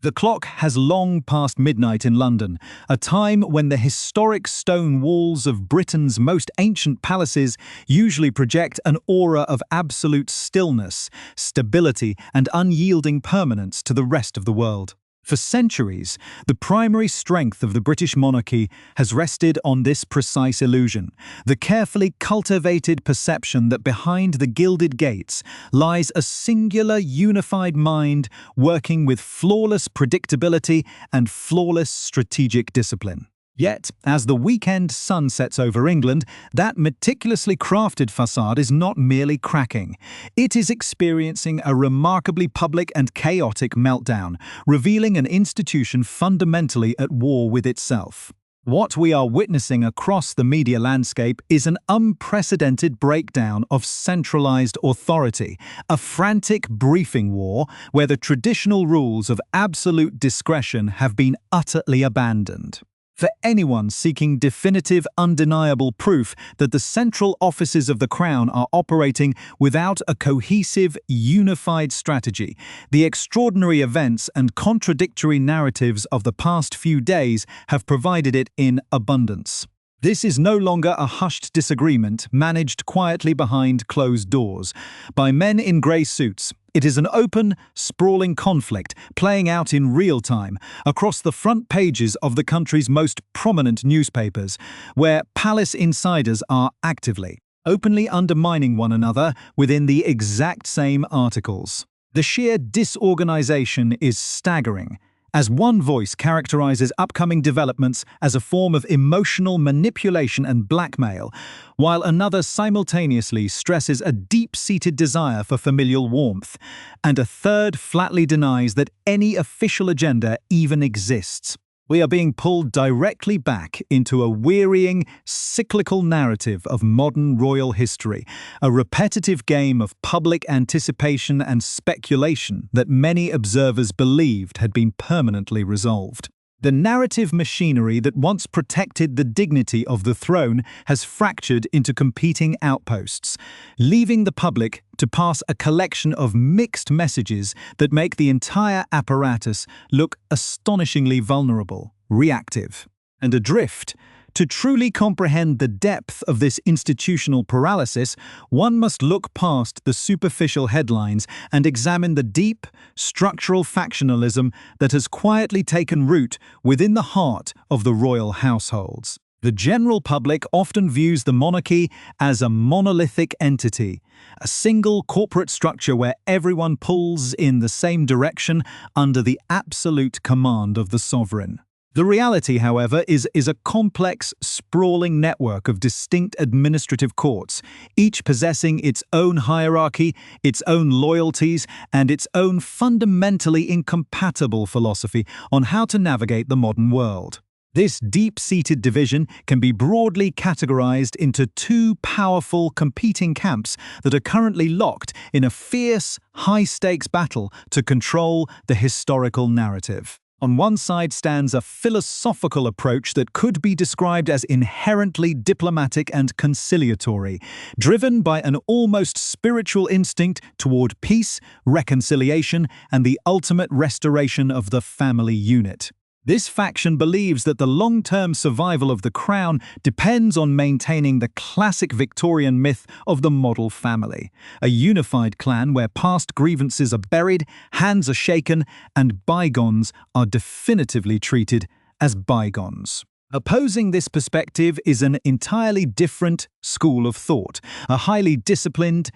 The clock has long passed midnight in London, a time when the historic stone walls of Britain's most ancient palaces usually project an aura of absolute stillness, stability, and unyielding permanence to the rest of the world. For centuries, the primary strength of the British monarchy has rested on this precise illusion, the carefully cultivated perception that behind the gilded gates lies a singular unified mind working with flawless predictability and flawless strategic discipline. Yet, as the weekend sun sets over England, that meticulously crafted facade is not merely cracking. It is experiencing a remarkably public and chaotic meltdown, revealing an institution fundamentally at war with itself. What we are witnessing across the media landscape is an unprecedented breakdown of centralized authority, a frantic briefing war where the traditional rules of absolute discretion have been utterly abandoned. For anyone seeking definitive, undeniable proof that the central offices of the Crown are operating without a cohesive, unified strategy, the extraordinary events and contradictory narratives of the past few days have provided it in abundance. This is no longer a hushed disagreement managed quietly behind closed doors by men in grey suits. It is an open, sprawling conflict playing out in real time across the front pages of the country's most prominent newspapers, where palace insiders are actively, openly undermining one another within the exact same articles. The sheer disorganization is staggering, as one voice characterizes upcoming developments as a form of emotional manipulation and blackmail, while another simultaneously stresses a deep-seated desire for familial warmth, and a third flatly denies that any official agenda even exists. We are being pulled directly back into a wearying, cyclical narrative of modern royal history, a repetitive game of public anticipation and speculation that many observers believed had been permanently resolved. The narrative machinery that once protected the dignity of the throne has fractured into competing outposts, leaving the public to pass a collection of mixed messages that make the entire apparatus look astonishingly vulnerable, reactive, and adrift. To truly comprehend the depth of this institutional paralysis, one must look past the superficial headlines and examine the deep, structural factionalism that has quietly taken root within the heart of the royal households. The general public often views the monarchy as a monolithic entity, a single corporate structure where everyone pulls in the same direction under the absolute command of the sovereign. The reality, however, is a complex, sprawling network of distinct administrative courts, each possessing its own hierarchy, its own loyalties, and its own fundamentally incompatible philosophy on how to navigate the modern world. This deep-seated division can be broadly categorized into two powerful competing camps that are currently locked in a fierce, high-stakes battle to control the historical narrative. On one side stands a philosophical approach that could be described as inherently diplomatic and conciliatory, driven by an almost spiritual instinct toward peace, reconciliation, and the ultimate restoration of the family unit. This faction believes that the long-term survival of the crown depends on maintaining the classic Victorian myth of the model family, a unified clan where past grievances are buried, hands are shaken, and bygones are definitively treated as bygones. Opposing this perspective is an entirely different school of thought, a highly disciplined,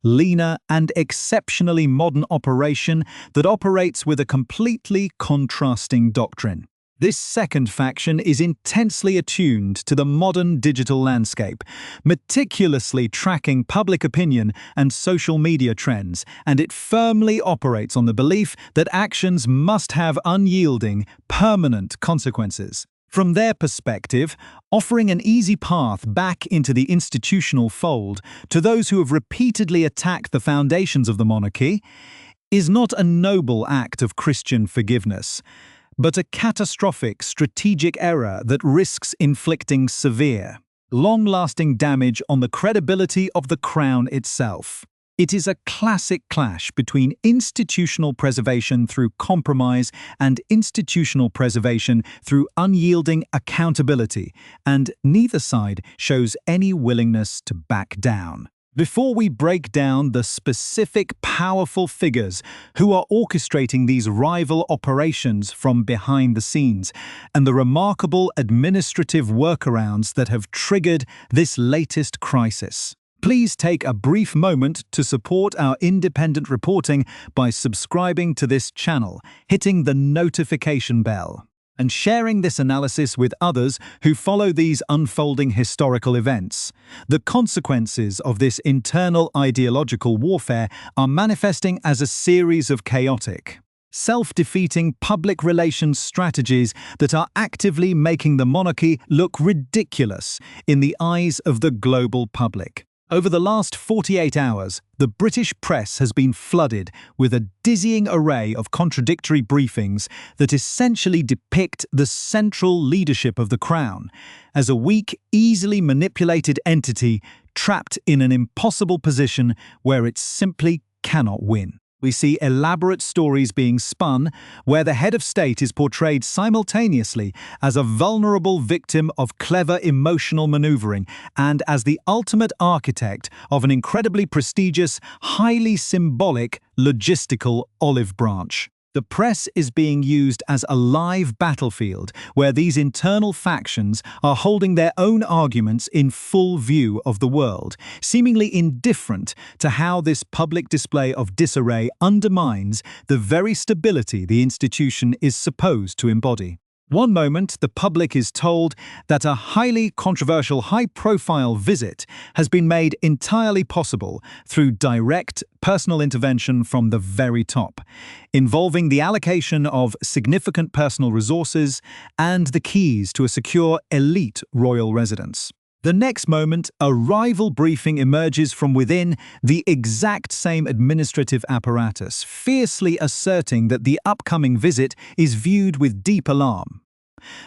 leaner, and exceptionally modern operation that operates with a completely contrasting doctrine. This second faction is intensely attuned to the modern digital landscape, meticulously tracking public opinion and social media trends, and it firmly operates on the belief that actions must have unyielding, permanent consequences. From their perspective, offering an easy path back into the institutional fold to those who have repeatedly attacked the foundations of the monarchy is not a noble act of Christian forgiveness, but a catastrophic strategic error that risks inflicting severe, long-lasting damage on the credibility of the crown itself. It is a classic clash between institutional preservation through compromise and institutional preservation through unyielding accountability, and neither side shows any willingness to back down. Before we break down the specific powerful figures who are orchestrating these rival operations from behind the scenes and the remarkable administrative workarounds that have triggered this latest crisis, please take a brief moment to support our independent reporting by subscribing to this channel, hitting the notification bell, and sharing this analysis with others who follow these unfolding historical events. The consequences of this internal ideological warfare are manifesting as a series of chaotic, self-defeating public relations strategies that are actively making the monarchy look ridiculous in the eyes of the global public. Over the last 48 hours, the British press has been flooded with a dizzying array of contradictory briefings that essentially depict the central leadership of the Crown as a weak, easily manipulated entity trapped in an impossible position where it simply cannot win. We see elaborate stories being spun where the head of state is portrayed simultaneously as a vulnerable victim of clever emotional maneuvering and as the ultimate architect of an incredibly prestigious, highly symbolic logistical olive branch. The press is being used as a live battlefield where these internal factions are holding their own arguments in full view of the world, seemingly indifferent to how this public display of disarray undermines the very stability the institution is supposed to embody. One moment, the public is told that a highly controversial, high-profile visit has been made entirely possible through direct personal intervention from the very top, involving the allocation of significant personal resources and the keys to a secure, elite royal residence. The next moment, a rival briefing emerges from within the exact same administrative apparatus, fiercely asserting that the upcoming visit is viewed with deep alarm,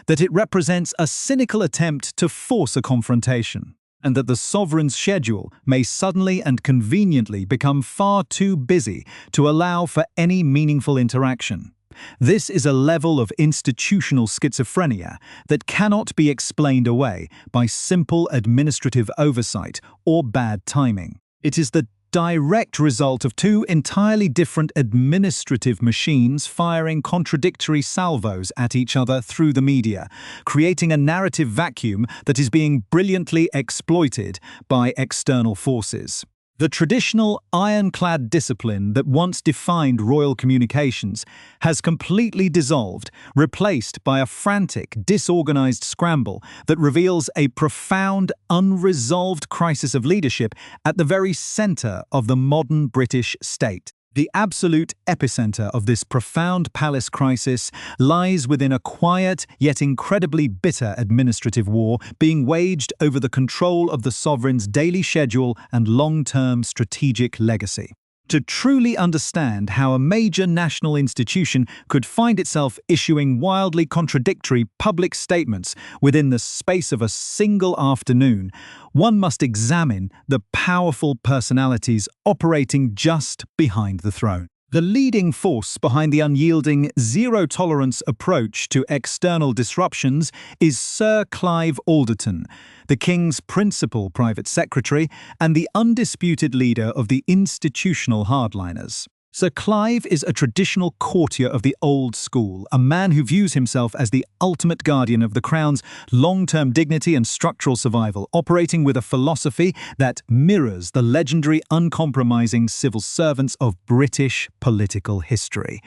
that it represents a cynical attempt to force a confrontation, and that the sovereign's schedule may suddenly and conveniently become far too busy to allow for any meaningful interaction. This is a level of institutional schizophrenia that cannot be explained away by simple administrative oversight or bad timing. It is the direct result of two entirely different administrative machines firing contradictory salvos at each other through the media, creating a narrative vacuum that is being brilliantly exploited by external forces. The traditional ironclad discipline that once defined royal communications has completely dissolved, replaced by a frantic, disorganized scramble that reveals a profound, unresolved crisis of leadership at the very center of the modern British state. The absolute epicenter of this profound palace crisis lies within a quiet yet incredibly bitter administrative war being waged over the control of the sovereign's daily schedule and long-term strategic legacy. To truly understand how a major national institution could find itself issuing wildly contradictory public statements within the space of a single afternoon, one must examine the powerful personalities operating just behind the throne. The leading force behind the unyielding, zero-tolerance approach to external disruptions is Sir Clive Alderton, the King's principal private secretary and the undisputed leader of the institutional hardliners. Sir Clive is a traditional courtier of the old school, a man who views himself as the ultimate guardian of the Crown's long-term dignity and structural survival, operating with a philosophy that mirrors the legendary, uncompromising civil servants of British political history.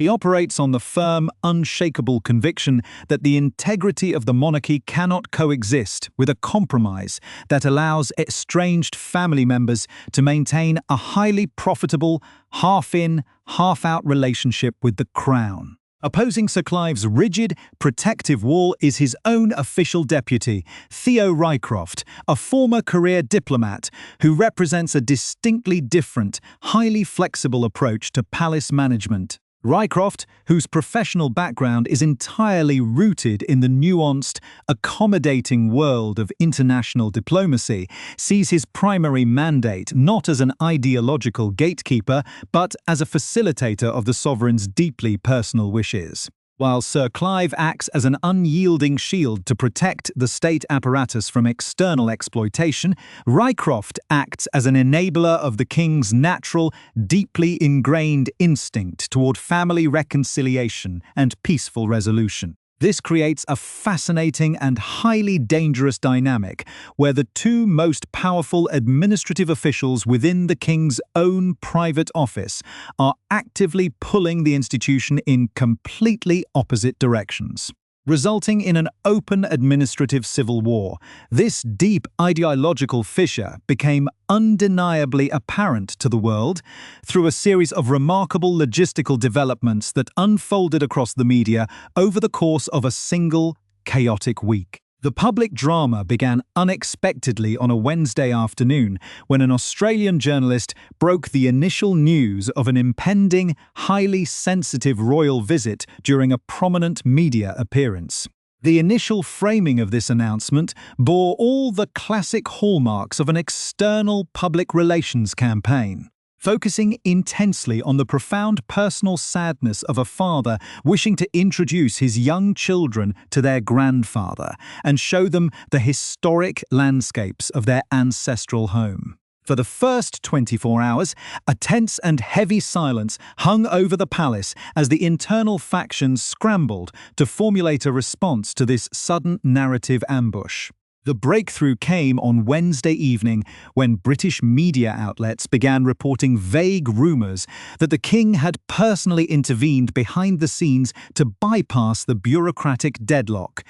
He operates on the firm, unshakable conviction that the integrity of the monarchy cannot coexist with a compromise that allows estranged family members to maintain a highly profitable, half-in, half-out relationship with the Crown. Opposing Sir Clive's rigid, protective wall is his own official deputy, Theo Rycroft, a former career diplomat who represents a distinctly different, highly flexible approach to palace management. Rycroft, whose professional background is entirely rooted in the nuanced, accommodating world of international diplomacy, sees his primary mandate not as an ideological gatekeeper, but as a facilitator of the sovereign's deeply personal wishes. While Sir Clive acts as an unyielding shield to protect the state apparatus from external exploitation, Rycroft acts as an enabler of the king's natural, deeply ingrained instinct toward family reconciliation and peaceful resolution. This creates a fascinating and highly dangerous dynamic where the two most powerful administrative officials within the king's own private office are actively pulling the institution in completely opposite directions, resulting in an open administrative civil war. This deep ideological fissure became undeniably apparent to the world through a series of remarkable logistical developments that unfolded across the media over the course of a single chaotic week. The public drama began unexpectedly on a Wednesday afternoon when an Australian journalist broke the initial news of an impending, highly sensitive royal visit during a prominent media appearance. The initial framing of this announcement bore all the classic hallmarks of an external public relations campaign, focusing intensely on the profound personal sadness of a father wishing to introduce his young children to their grandfather and show them the historic landscapes of their ancestral home. For the first 24 hours, a tense and heavy silence hung over the palace as the internal factions scrambled to formulate a response to this sudden narrative ambush. The breakthrough came on Wednesday evening when British media outlets began reporting vague rumours that the king had personally intervened behind the scenes to bypass the bureaucratic deadlock,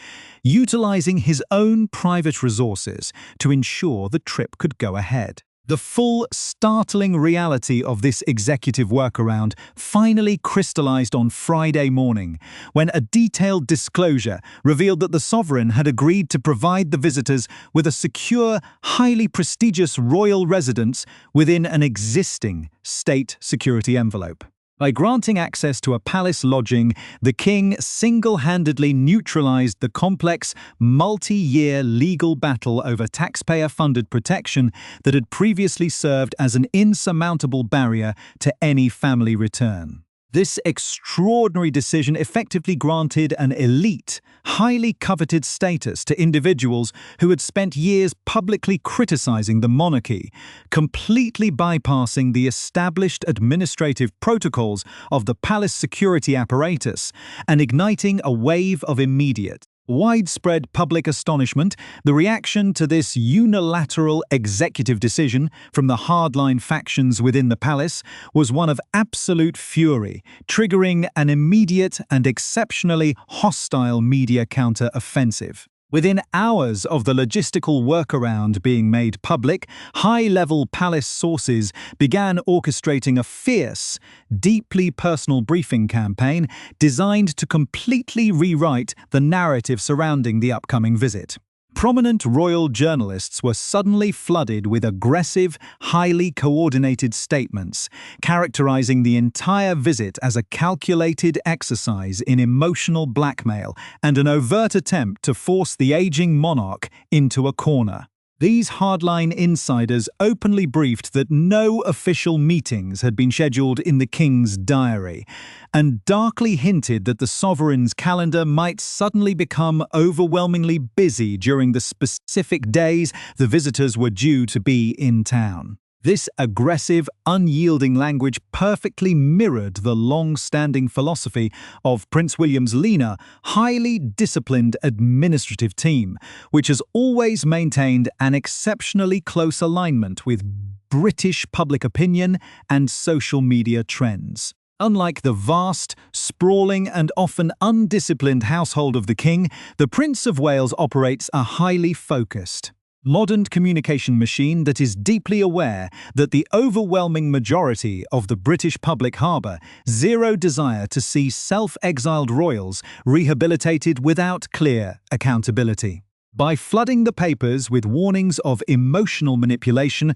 utilising his own private resources to ensure the trip could go ahead. The full, startling reality of this executive workaround finally crystallized on Friday morning, when a detailed disclosure revealed that the sovereign had agreed to provide the visitors with a secure, highly prestigious royal residence within an existing state security envelope. By granting access to a palace lodging, the king single-handedly neutralized the complex, multi-year legal battle over taxpayer-funded protection that had previously served as an insurmountable barrier to any family return. This extraordinary decision effectively granted an elite, highly coveted status to individuals who had spent years publicly criticizing the monarchy, completely bypassing the established administrative protocols of the palace security apparatus and igniting a wave of immediate, widespread public astonishment. The reaction to this unilateral executive decision from the hardline factions within the palace was one of absolute fury, triggering an immediate and exceptionally hostile media counter-offensive. Within hours of the logistical workaround being made public, high-level palace sources began orchestrating a fierce, deeply personal briefing campaign designed to completely rewrite the narrative surrounding the upcoming visit. Prominent royal journalists were suddenly flooded with aggressive, highly coordinated statements, characterizing the entire visit as a calculated exercise in emotional blackmail and an overt attempt to force the aging monarch into a corner. These hardline insiders openly briefed that no official meetings had been scheduled in the king's diary, and darkly hinted that the sovereign's calendar might suddenly become overwhelmingly busy during the specific days the visitors were due to be in town. This aggressive, unyielding language perfectly mirrored the long-standing philosophy of Prince William's leaner, highly disciplined administrative team, which has always maintained an exceptionally close alignment with British public opinion and social media trends. Unlike the vast, sprawling and often undisciplined household of the king, the Prince of Wales operates a highly focused, modern communication machine that is deeply aware that the overwhelming majority of the British public harbour zero desire to see self-exiled royals rehabilitated without clear accountability. By flooding the papers with warnings of emotional manipulation,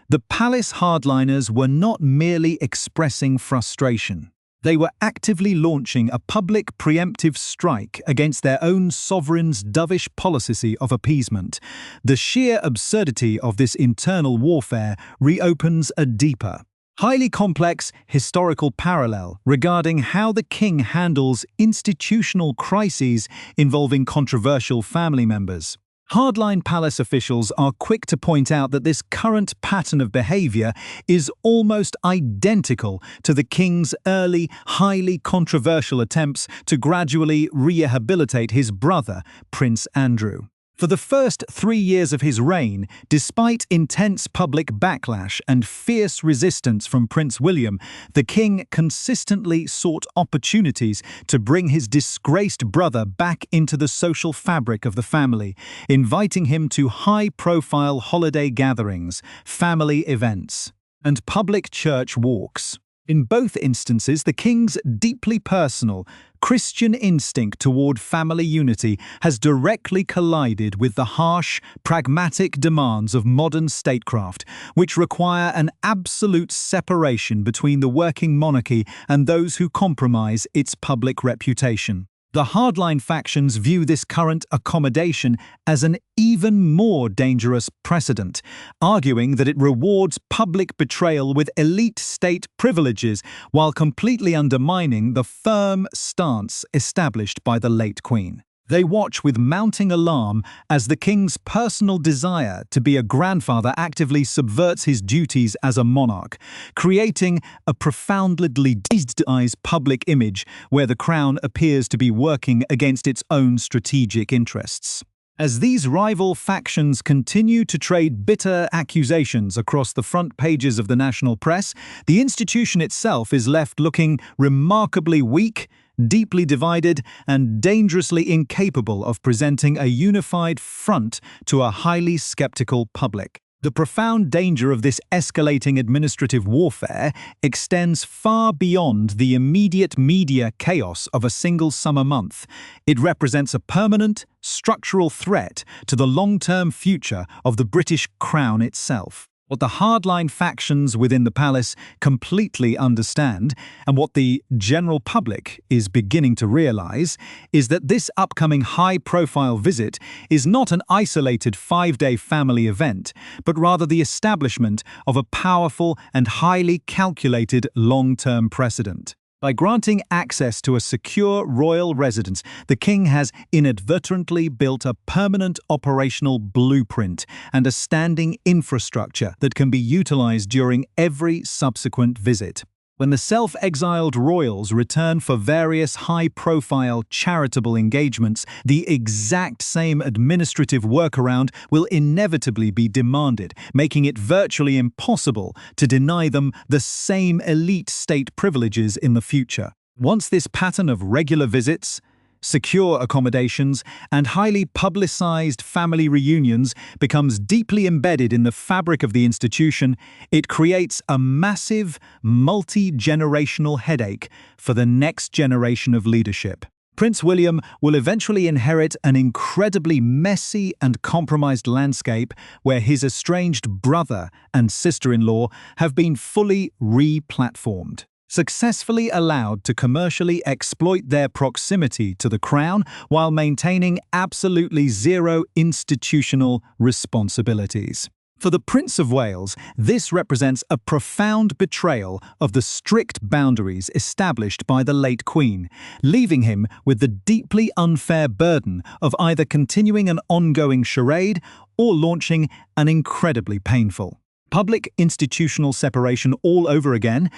the palace hardliners were not merely expressing frustration. They were actively launching a public preemptive strike against their own sovereign's dovish policy of appeasement. The sheer absurdity of this internal warfare reopens a deeper, highly complex historical parallel regarding how the king handles institutional crises involving controversial family members. Hardline palace officials are quick to point out that this current pattern of behavior is almost identical to the king's early, highly controversial attempts to gradually rehabilitate his brother, Prince Andrew. For the first 3 years of his reign, despite intense public backlash and fierce resistance from Prince William, the king consistently sought opportunities to bring his disgraced brother back into the social fabric of the family, inviting him to high-profile holiday gatherings, family events, and public church walks. In both instances, the king's deeply personal, Christian instinct toward family unity has directly collided with the harsh, pragmatic demands of modern statecraft, which require an absolute separation between the working monarchy and those who compromise its public reputation. The hardline factions view this current accommodation as an even more dangerous precedent, arguing that it rewards public betrayal with elite state privileges while completely undermining the firm stance established by the late Queen. They watch with mounting alarm as the king's personal desire to be a grandfather actively subverts his duties as a monarch, creating a profoundly destabilized public image where the crown appears to be working against its own strategic interests. As these rival factions continue to trade bitter accusations across the front pages of the national press, the institution itself is left looking remarkably weak, deeply divided, and dangerously incapable of presenting a unified front to a highly skeptical public. The profound danger of this escalating administrative warfare extends far beyond the immediate media chaos of a single summer month. It represents a permanent, structural threat to the long-term future of the British crown itself. What the hardline factions within the palace completely understand, and what the general public is beginning to realize, is that this upcoming high-profile visit is not an isolated 5-day family event, but rather the establishment of a powerful and highly calculated long-term precedent. By granting access to a secure royal residence, the king has inadvertently built a permanent operational blueprint and a standing infrastructure that can be utilized during every subsequent visit. When the self-exiled royals return for various high-profile charitable engagements, the exact same administrative workaround will inevitably be demanded, making it virtually impossible to deny them the same elite state privileges in the future. Once this pattern of regular visits, secure accommodations, and highly publicized family reunions becomes deeply embedded in the fabric of the institution, it creates a massive, multi-generational headache for the next generation of leadership. Prince William will eventually inherit an incredibly messy and compromised landscape where his estranged brother and sister-in-law have been fully re-platformed, successfully allowed to commercially exploit their proximity to the crown while maintaining absolutely zero institutional responsibilities. For the Prince of Wales, this represents a profound betrayal of the strict boundaries established by the late Queen, leaving him with the deeply unfair burden of either continuing an ongoing charade or launching an incredibly painful public institutional separation all over again.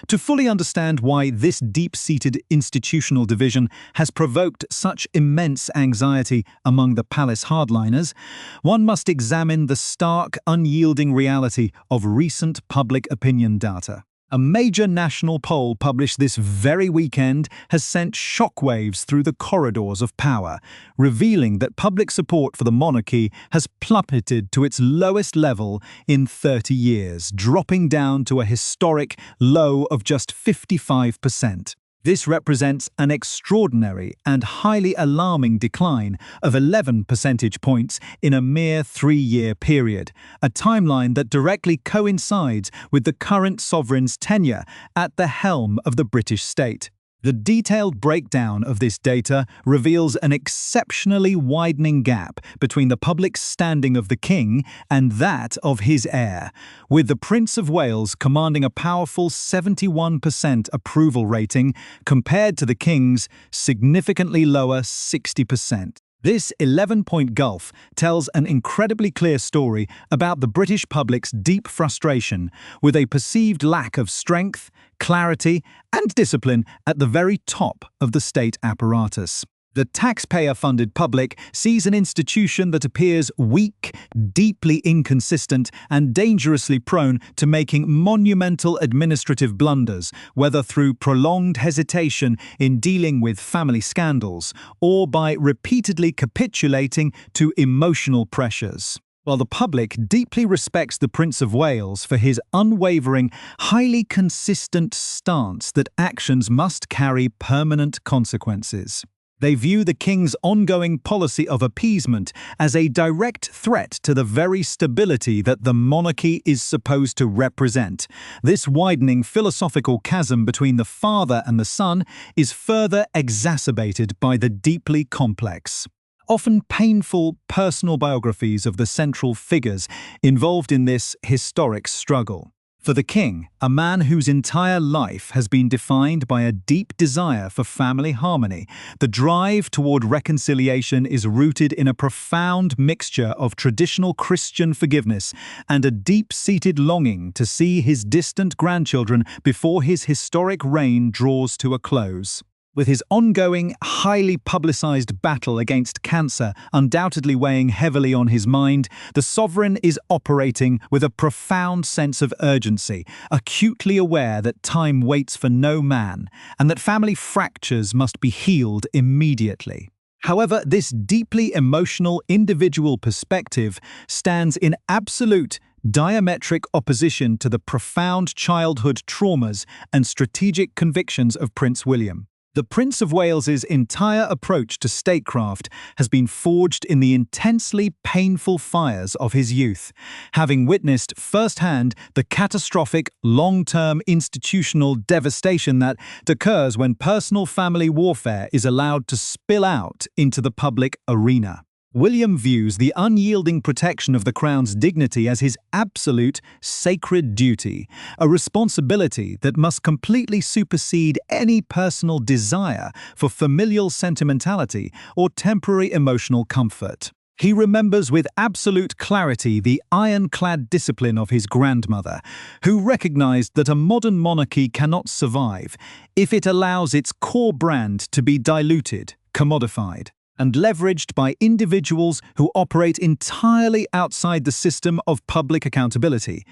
To fully understand why this deep-seated institutional division has provoked such immense anxiety among the palace hardliners, one must examine the stark, unyielding reality of recent public opinion data. A major national poll published this very weekend has sent shockwaves through the corridors of power, revealing that public support for the monarchy has plummeted to its lowest level in 30 years, dropping down to a historic low of just 55%. This represents an extraordinary and highly alarming decline of 11 percentage points in a mere 3-year period, a timeline that directly coincides with the current sovereign's tenure at the helm of the British state. The detailed breakdown of this data reveals an exceptionally widening gap between the public standing of the king and that of his heir, with the Prince of Wales commanding a powerful 71% approval rating compared to the king's significantly lower 60%. This 11-point gulf tells an incredibly clear story about the British public's deep frustration with a perceived lack of strength, clarity, and discipline at the very top of the state apparatus. The taxpayer-funded public sees an institution that appears weak, deeply inconsistent, and dangerously prone to making monumental administrative blunders, whether through prolonged hesitation in dealing with family scandals or by repeatedly capitulating to emotional pressures. While the public deeply respects the Prince of Wales for his unwavering, highly consistent stance that actions must carry permanent consequences, they view the king's ongoing policy of appeasement as a direct threat to the very stability that the monarchy is supposed to represent. This widening philosophical chasm between the father and the son is further exacerbated by the deeply complex, often painful personal biographies of the central figures involved in this historic struggle. For the king, a man whose entire life has been defined by a deep desire for family harmony, the drive toward reconciliation is rooted in a profound mixture of traditional Christian forgiveness and a deep-seated longing to see his distant grandchildren before his historic reign draws to a close. With his ongoing, highly publicized battle against cancer undoubtedly weighing heavily on his mind, the sovereign is operating with a profound sense of urgency, acutely aware that time waits for no man, and that family fractures must be healed immediately. However, this deeply emotional individual perspective stands in absolute diametric opposition to the profound childhood traumas and strategic convictions of Prince William. The Prince of Wales's entire approach to statecraft has been forged in the intensely painful fires of his youth, having witnessed firsthand the catastrophic, long-term institutional devastation that occurs when personal family warfare is allowed to spill out into the public arena. William views the unyielding protection of the crown's dignity as his absolute, sacred duty, a responsibility that must completely supersede any personal desire for familial sentimentality or temporary emotional comfort. He remembers with absolute clarity the ironclad discipline of his grandmother, who recognized that a modern monarchy cannot survive if it allows its core brand to be diluted, commodified, and leveraged by individuals who operate entirely outside the system of public accountability.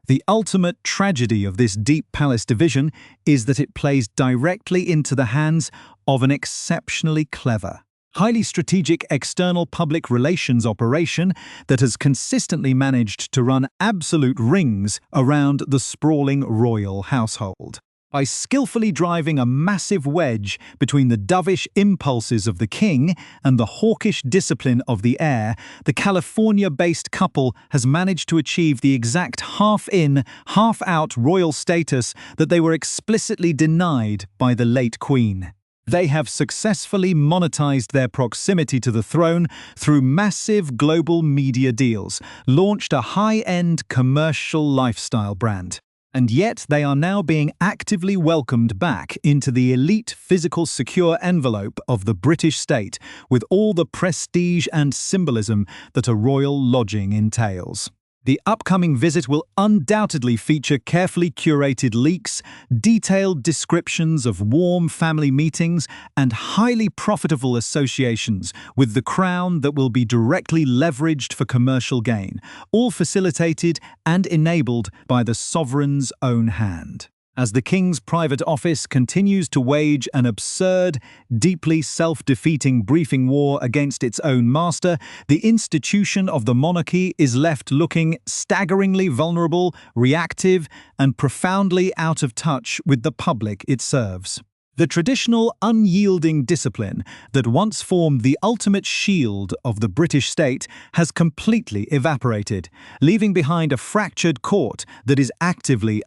The ultimate tragedy of this deep palace division is that it plays directly into the hands of an exceptionally clever, highly strategic external public relations operation that has consistently managed to run absolute rings around the sprawling royal household. By skillfully driving a massive wedge between the dovish impulses of the king and the hawkish discipline of the heir, the California-based couple has managed to achieve the exact half-in, half-out royal status that they were explicitly denied by the late Queen. They have successfully monetized their proximity to the throne through massive global media deals, launched a high-end commercial lifestyle brand. And yet they are now being actively welcomed back into the elite physical secure envelope of the British state with all the prestige and symbolism that a royal lodging entails. The upcoming visit will undoubtedly feature carefully curated leaks, detailed descriptions of warm family meetings, and highly profitable associations with the crown that will be directly leveraged for commercial gain, all facilitated and enabled by the sovereign's own hand. As the King's private office continues to wage an absurd, deeply self-defeating briefing war against its own master, the institution of the monarchy is left looking staggeringly vulnerable, reactive, and profoundly out of touch with the public it serves. The traditional unyielding discipline that once formed the ultimate shield of the British state has completely evaporated, leaving behind a fractured court that is actively